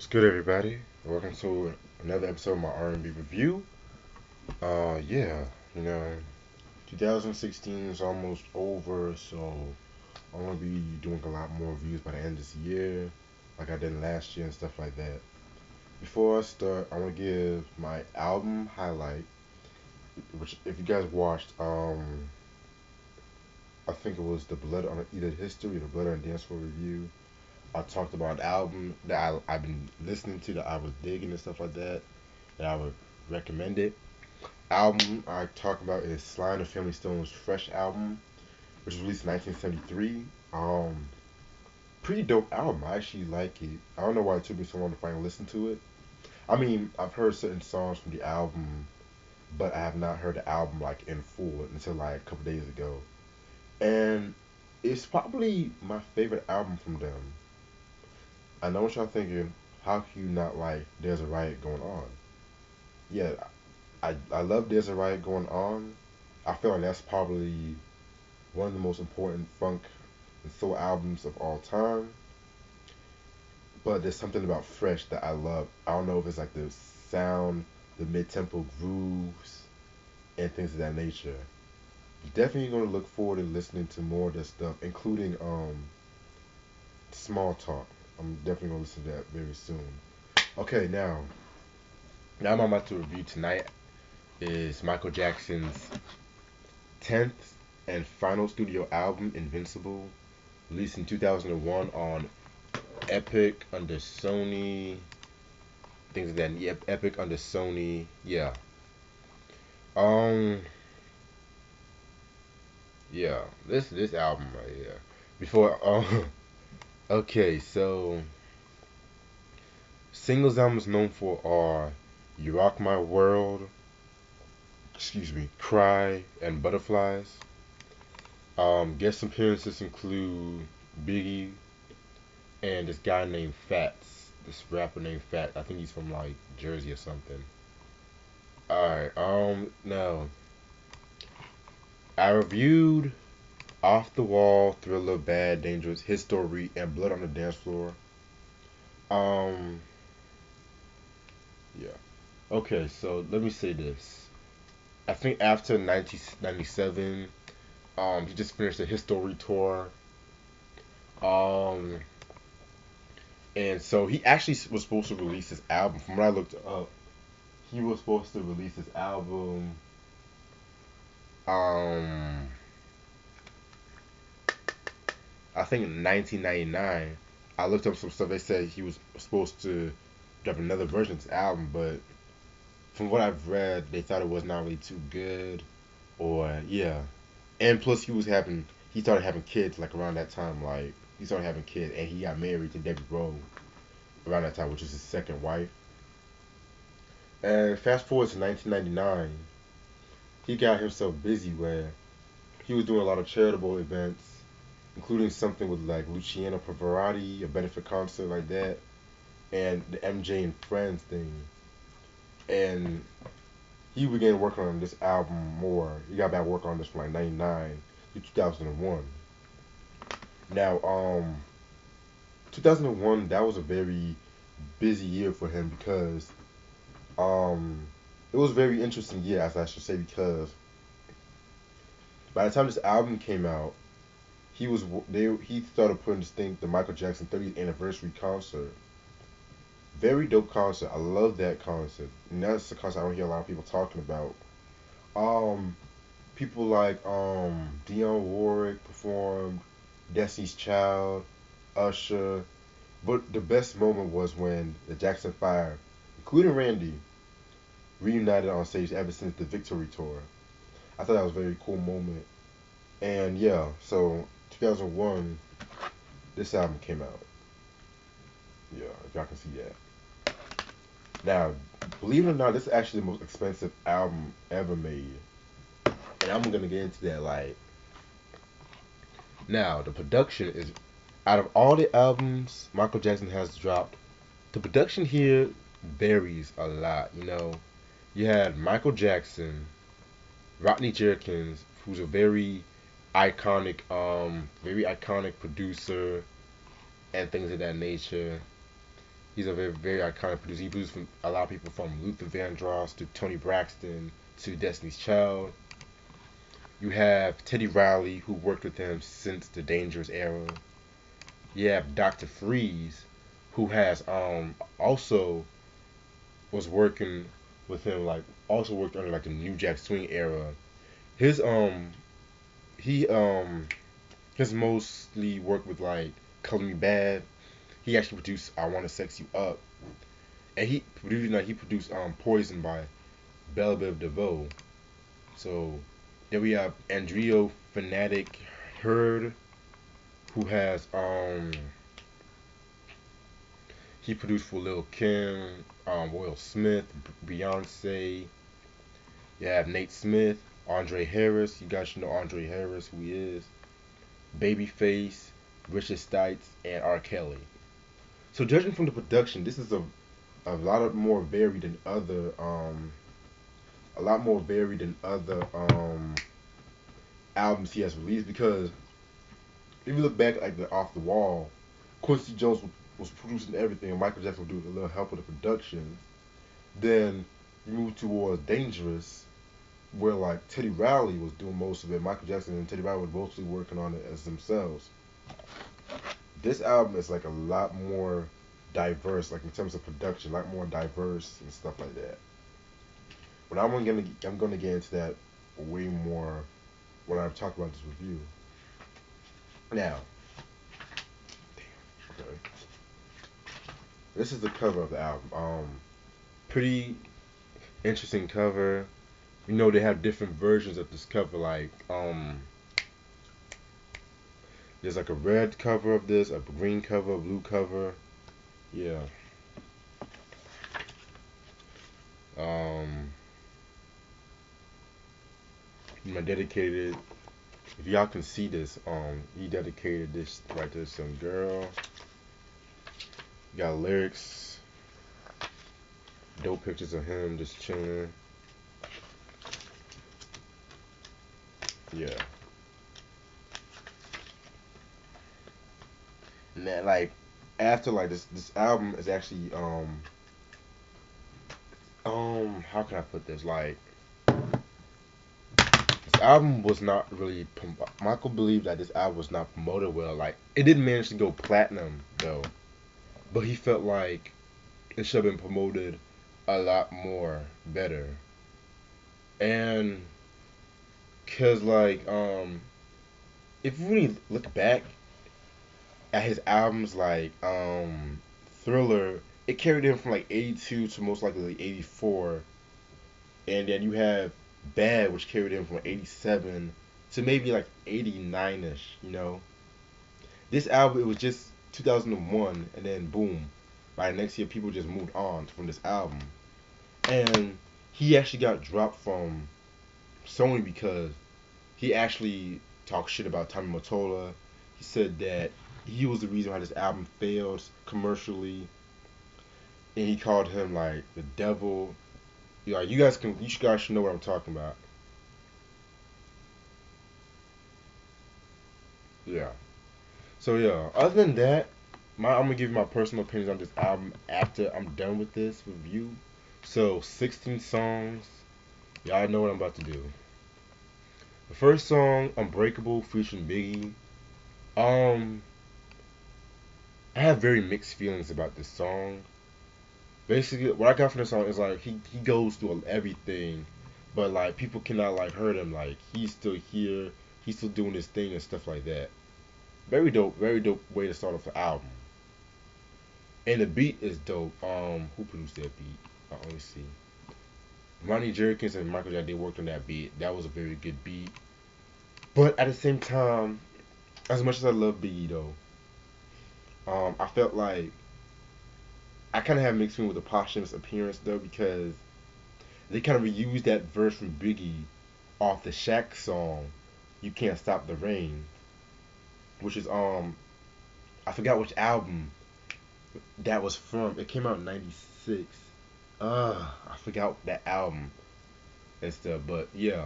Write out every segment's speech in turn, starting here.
What's good, everybody? Welcome to another episode of my R&B review. Yeah, you know, 2016 is almost over, so I'm gonna be doing a lot more reviews by the end of this year, like I did last year and stuff like that. Before I start, I want to give my album highlight, which if you guys watched, I think it was the Blood on either History or the Blood on Dance Floor review. I talked about an album that I've been listening to that I was digging and stuff like that, that I would recommend it. Album I talk about is Sly and the Family Stone's Fresh album, which was released in 1973. Pretty dope album. I actually like it. I don't know why it took me so long to finally listen to it. I mean, I've heard certain songs from the album, but I have not heard the album like in full until like a couple days ago. And it's probably my favorite album from them. I know what y'all thinking. How can you not like There's a Riot Going On? Yeah, I love There's a Riot Going On. I feel like that's probably one of the most important funk and soul albums of all time. But there's something about Fresh that I love. I don't know if it's like the sound, the mid-tempo grooves, and things of that nature. Definitely gonna look forward to listening to more of that stuff, including Small Talk. I'm definitely gonna listen to that very soon. Okay, now I'm about to review tonight is Michael Jackson's 10th and final studio album, Invincible, released in 2001 on Epic under Sony. Things like that. Yep, Epic under Sony. Yeah. Um. Yeah. This album right here. Before. Okay. So singles I'm most known for are "You Rock My World," excuse me, "Cry," and "Butterflies." Guest appearances include Biggie and this guy named Fats. This rapper named Fat. I think he's from like Jersey or something. Alright, now I reviewed Off the Wall, Thriller, Bad, Dangerous, His Story, and Blood on the Dance Floor. Um, yeah. Okay, so let me say this. I think after 1997, he just finished the His Story tour. Um, and so he actually was supposed to release his album. From what I looked up, he was supposed to release his album. Um, I think in 1999. I looked up some stuff. They said he was supposed to drop another version of his album, but from what I've read, they thought it was not really too good. Or yeah, and plus he started having kids like around that time. Like he started having kids, and he got married to Debbie Rowe around that time, which is his second wife. And fast forward to 1999, he got himself busy where he was doing a lot of charitable events, including something with like Luciano Pavarotti, a benefit concert like that, and the MJ and Friends thing. And he began working on this album more. He got back working on this from like '99 to 2001. Now, 2001 that was a very busy year for him because um, it was a very interesting year, as I should say, because by the time this album came out, he started putting this thing, the Michael Jackson 30th anniversary concert. Very dope concert. I love that concert, and that's the concert I don't hear a lot of people talking about. Um, People like Dionne Warwick performed, Destiny's Child, Usher. But the best moment was when the Jackson Five, including Randy, reunited on stage ever since the Victory Tour. I thought that was a very cool moment. And yeah, so 2001, this album came out. Yeah, if y'all can see that. Now, believe it or not, this is actually the most expensive album ever made. And I'm gonna get into that. Like, now the production is out of all the albums Michael Jackson has dropped, the production here varies a lot. You had Michael Jackson, Rodney Jerkins, who's a very iconic producer and things of that nature. He's a very iconic producer. He produced from a lot of people from Luther Vandross to Tony Braxton to Destiny's Child. You have Teddy Riley, who worked with him since the Dangerous era. You have Dr. Freeze, who has also was working with him, like also worked under like the New Jack Swing era. His he has mostly worked with like Color Me Bad. He actually produced I Wanna Sex You Up, and he produced Poison by Belle Biv DeVoe. So then we have Andrea Fanatic Hurd, who has he produced for Lil Kim, Will Smith, Beyonce. You have Nate Smith, Andre Harris. You guys should know Andre Harris, who he is. Babyface, Richard Stites, and R.Kelly. So judging from the production, this is a lot of more varied than other a lot more varied than other albums he has released, because if you look back like the Off the Wall, Quincy Jones was producing everything and Michael Jackson would do a little help with the production. Then you move towards Dangerous, where like Teddy Riley was doing most of it. Michael Jackson and Teddy Riley were mostly working on it as themselves. This album is like a lot more diverse, like in terms of production, a lot more diverse and stuff like that. But I'm gonna get into that way more when I talk about this review. Now, okay, this is the cover of the album. Pretty interesting cover. You know they have different versions of this cover. Like there's like a red cover of this, a green cover, a blue cover. Yeah. Um, my dedicated. If y'all can see this, he dedicated this right to some girl. Got lyrics, dope pictures of him just chilling. Yeah. And then like after like this album is actually how can I put this, like this album was not really Michael believed that this album was not promoted well. Like it didn't manage to go platinum though, but he felt like it should have been promoted a lot more better. And cause like if you really look back at his albums like Thriller, it carried him from like 82 to most likely like 84, and then you have Bad, which carried him from 87 to maybe like 89ish. This album, it was just 2001, and then boom, by the next year people just moved on from this album, and he actually got dropped from Sony because he actually talked shit about Tommy Mottola. He said that he was the reason why this album failed commercially, and he called him like the devil. Like you guys should know what I'm talking about. Yeah. So yeah. Other than that, I'm gonna give you my personal opinions on this album after I'm done with this review. So 16 songs. Y'all know what I'm about to do. The first song, Unbreakable, featuring Biggie. Um, I have very mixed feelings about this song. Basically, what I got from the song is like he goes through everything, but like people cannot like hurt him. Like he's still here, he's still doing his thing and stuff like that. Very dope way to start off the album. And the beat is dope. Who produced that beat? Let me see. Ronnie Jerkins and Michael Jackson, they worked on that beat. That was a very good beat. But at the same time, as much as I love Biggie though, I felt like I kind of have mixed feelings with the posthumous appearance though, because they kind of reused that verse from Biggie off the Shaq song, "You Can't Stop the Rain," which is I forgot which album that was from. It came out in '96. I forgot that album and stuff, but yeah,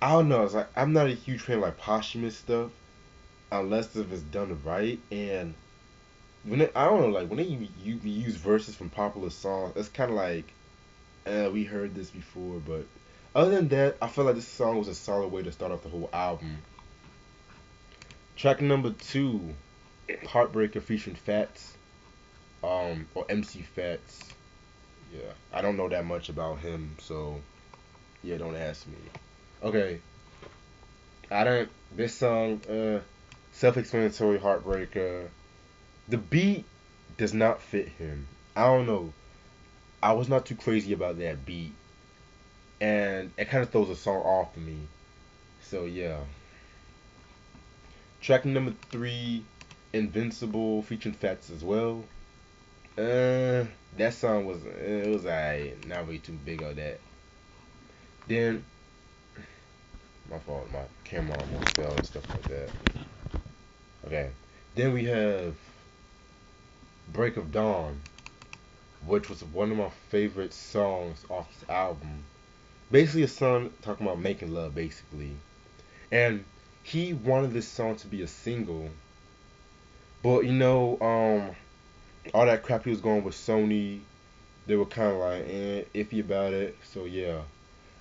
I don't know. It's like I'm not a huge fan of like posthumous stuff unless if it's done right, and I don't know, like when you use verses from popular songs, it's kind of like, we heard this before, but other than that, I feel like this song was a solid way to start off the whole album. Track number two, Heartbreaker featuring Fats, or MC Fats. Yeah, I don't know that much about him, so yeah, don't ask me. Okay, I don't. This song, self-explanatory, Heartbreaker. The beat does not fit him. I don't know. I was not too crazy about that beat, and it kind of throws the song off for me. So yeah, track number three, Invincible featuring Fats as well. That song was, it was alright. Not really too big on that. Then my fault, my camera almost fell and stuff like that. Okay. Then we have Break of Dawn, which was one of my favorite songs off this album. Basically, a song talking about making love, basically. And he wanted this song to be a single, but all that crap he was going with Sony, they were kind of like iffy about it. So yeah,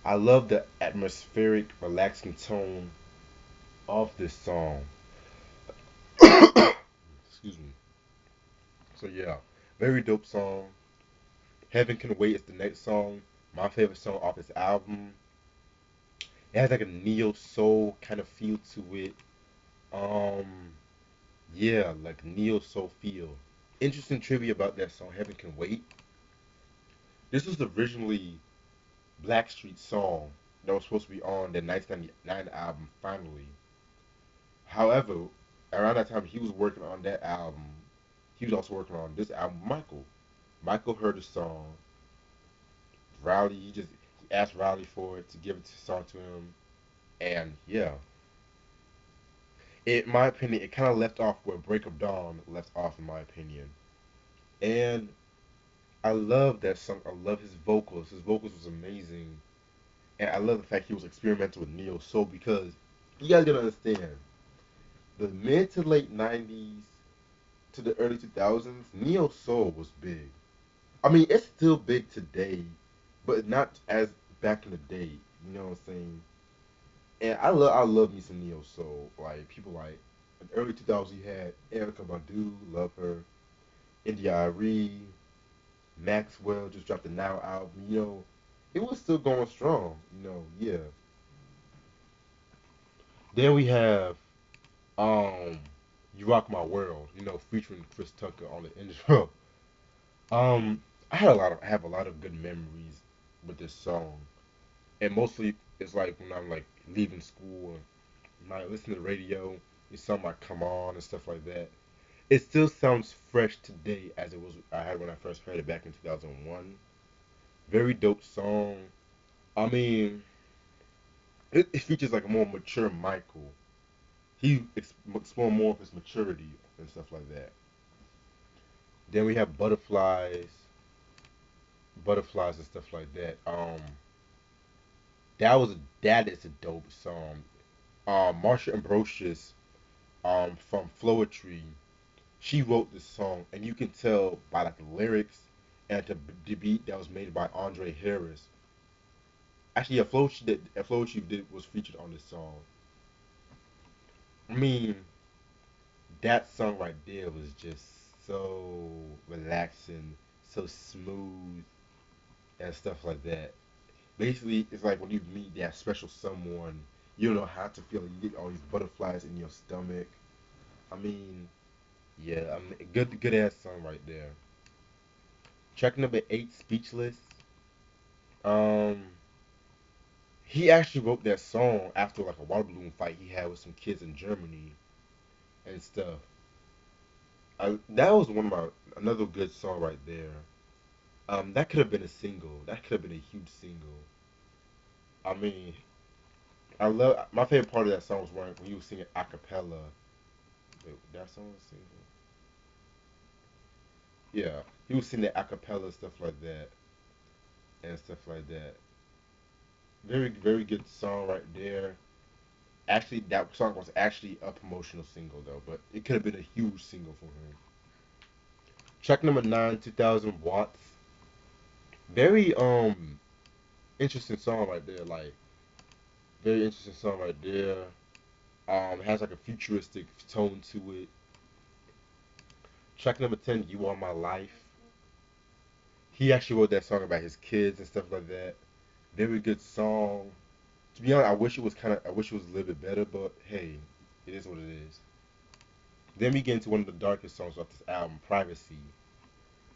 I love the atmospheric, relaxing tone of this song. Excuse me. So yeah, very dope song. Heaven Can Wait is the next song. My favorite song off this album. It has like a neo soul kind of feel to it. Um, yeah, like neo soul feel. Interesting trivia about that song, Heaven Can Wait. This was originally Blackstreet's song that was supposed to be on the 1999 album, finally. However, around that time he was working on that album. He was also working on this album, Michael. Michael heard the song. He asked Riley for it to give it to song to him, and yeah, in my opinion, it kind of left off where Break of Dawn left off, in my opinion. And I love that song. I love his vocals. His vocals was amazing, and I love the fact he was experimental with neo soul because you guys gotta understand the mid to late '90s to the early 2000s, neo soul was big. I mean, it's still big today, but not as back in the day. You know what I'm saying? And I love me some neo soul. Like people like in the early 2000s, you had Erica Badu, love her. India Arie, Maxwell just dropped the Now album. It was still going strong. Yeah. Then we have um, You Rock My World. Featuring Chris Tucker on the intro. Um, I have a lot of good memories with this song, and mostly it's like when I'm like leaving school and might listen to the radio, and something might come on and stuff like that. It still sounds fresh today as it was I had when I first heard it back in 2001. Very dope song. I mean, it features like a more mature Michael. He explored more of his maturity and stuff like that. Then we have butterflies and stuff like that. That is a dope song. Marsha Ambrosius, from Floetry, she wrote this song, and you can tell by like the lyrics and the beat that was made by Andre Harris. Actually, a Floetry did was featured on this song. I mean, that song right there was just so relaxing, so smooth, and stuff like that. Basically, it's like when you meet that special someone, you don't know how to feel. You get all these butterflies in your stomach. I mean, yeah, good ass song right there. Track number eight, Speechless. Um, he actually wrote that song after like a water balloon fight he had with some kids in Germany and stuff. That was one of my another good song right there. That could have been a single. That could have been a huge single. I mean, I love my favorite part of that song was when he was singing a cappella. Wait, that song was a single. Yeah, he was singing a cappella stuff like that and stuff like that. Very very good song right there. Actually, that song was actually a promotional single though, but it could have been a huge single for him. Track number 9, 2000 watts. Very interesting song right there. Like very interesting song right there. Has like a futuristic tone to it. Track number 10, You Are My Life. He actually wrote that song about his kids and stuff like that. Very good song. To be honest, I wish it was a little bit better, but hey, it is what it is. Then we get into one of the darkest songs off this album, Privacy.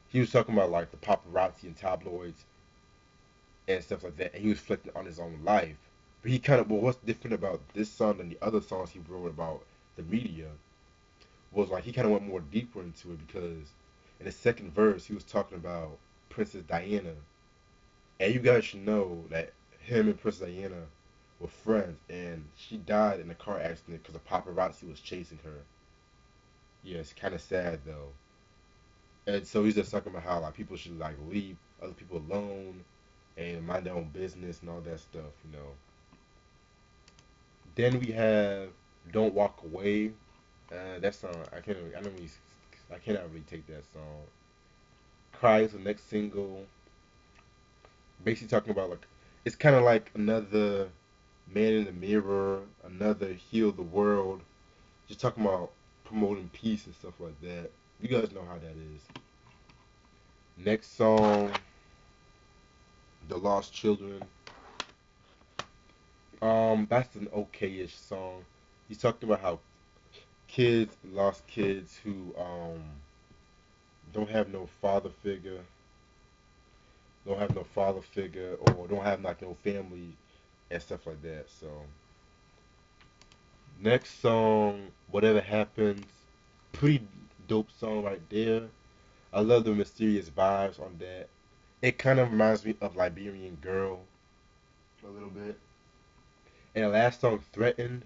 He was talking about like the paparazzi and tabloids and stuff like that, and he was reflecting on his own life. But what's different about this song than the other songs he wrote about the media was like he kind of went more deeper into it because in the second verse he was talking about Princess Diana, and you guys should know that him and Princess Diana were friends, and she died in a car accident because the paparazzi was chasing her. Yeah, it's kind of sad though. And so he's just talking about how like people should like leave other people alone and mind their own business and all that stuff, you know. Then we have "Don't Walk Away." That song I cannot really take that song. "Cry" is the next single. Basically talking about like it's kind of like another "Man in the Mirror," another "Heal the World." Just talking about promoting peace and stuff like that. You guys know how that is. Next song, "The Lost Children." That's an okay-ish song. He's talking about how lost kids who don't have no father figure, or don't have like no family and stuff like that. So next song, "Whatever Happens," pretty dope song right there. I love the mysterious vibes on that. It kind of reminds me of Liberian Girl a little bit. And the last song, "Threatened,"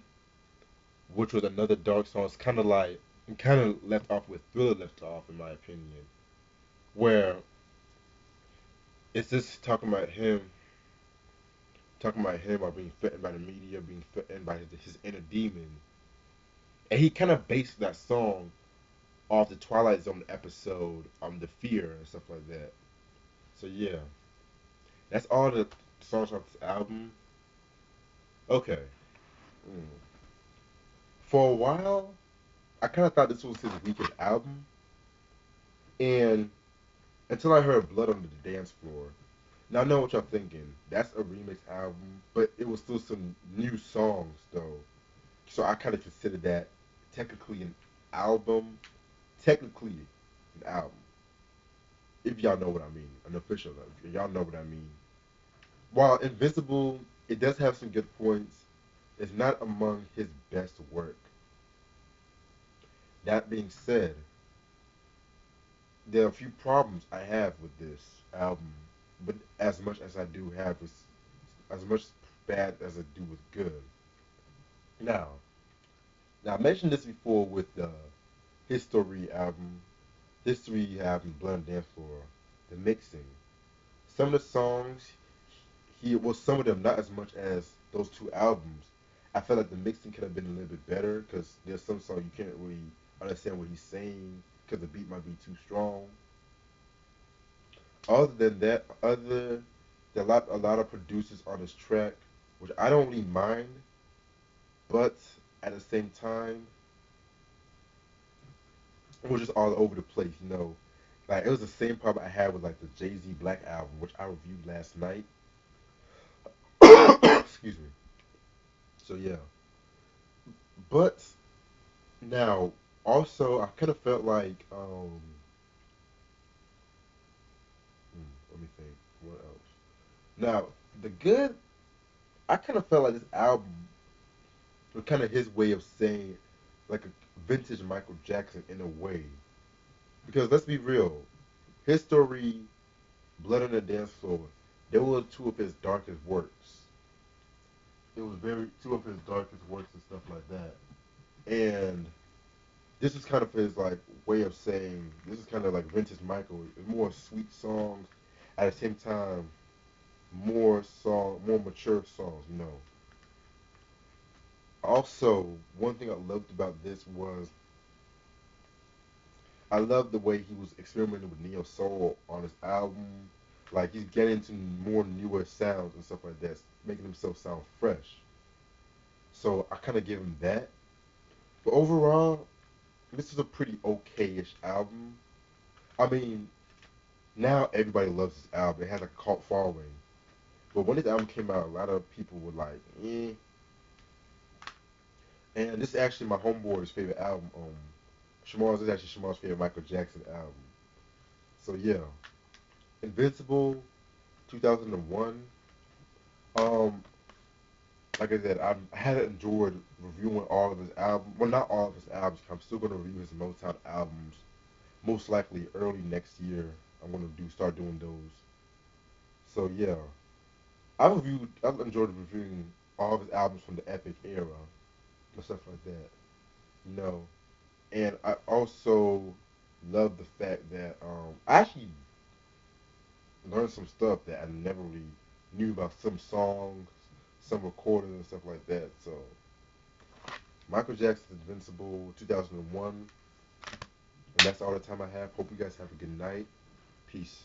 which was another dark song. It's kind of like it kind of left off with Thriller left off, in my opinion, where it's just talking about him about being threatened by the media, being threatened by his inner demon, and he kind of based that song off the Twilight Zone episode, The Fear and stuff like that. So yeah, that's all the songs off this album. Okay, mm. For a while, I kind of thought this was his weakest album, and until I heard "Blood on the Dance Floor." Now I know what y'all thinking. That's a remix album, but it was still some new songs though. So I kind of consider that technically an album. Technically an album. If y'all know what I mean. An official album. Y'all know what I mean. While Invincible, it does have some good points. It's not among his best work. That being said, there are a few problems I have with this album, but as much as I do have with, as much bad as I do with good. Now, Now I mentioned this before with the History album, Blood and Dance Floor, the mixing. Some of the songs, some of them, not as much as those two albums. I felt like the mixing could have been a little bit better because there's some songs you can't really understand what he's saying because the beat might be too strong. Other than that, a lot of producers on this track, which I don't really mind, but at the same time, it was just all over the place, you know. Like it was the same problem I had with like the Jay Z Black album, which I reviewed last night. Excuse me. So yeah, but now also I kind of felt like let me think, what else? Now the good, I kind of felt like this album was kind of his way of saying like a vintage Michael Jackson in a way, because let's be real, History, Blood on the Dance Floor, they were two of his darkest works. It was very two of his darkest works and stuff like that. And this is kind of his like way of saying this is kind of like vintage Michael. It's more sweet songs, at the same time more mature songs. You know. Also, one thing I loved about this was I love the way he was experimenting with neo soul on his album. Like he's getting into more newer sounds and stuff like that, making himself sound fresh. So I kind of give him that. But overall, this is a pretty okay-ish album. I mean, now everybody loves this album. It has a cult following. But when this album came out, a lot of people were like, eh. And this is actually my homeboy's favorite album. Shamar's is actually Shamar's favorite Michael Jackson album. So yeah, Invincible, 2001. Um, like I said, I hadn't enjoyed reviewing all of his albums. Well, not all of his albums. I'm still gonna review his Motown albums. Most likely early next year. I'm gonna start doing those. So yeah, I've enjoyed reviewing all of his albums from the Epic era and stuff like that. You know, and I also love the fact that I actually learned some stuff that I never really knew about some songs, some recordings and stuff like that. So Michael Jackson's Invincible 2001, and that's all the time I have. Hope you guys have a good night. Peace.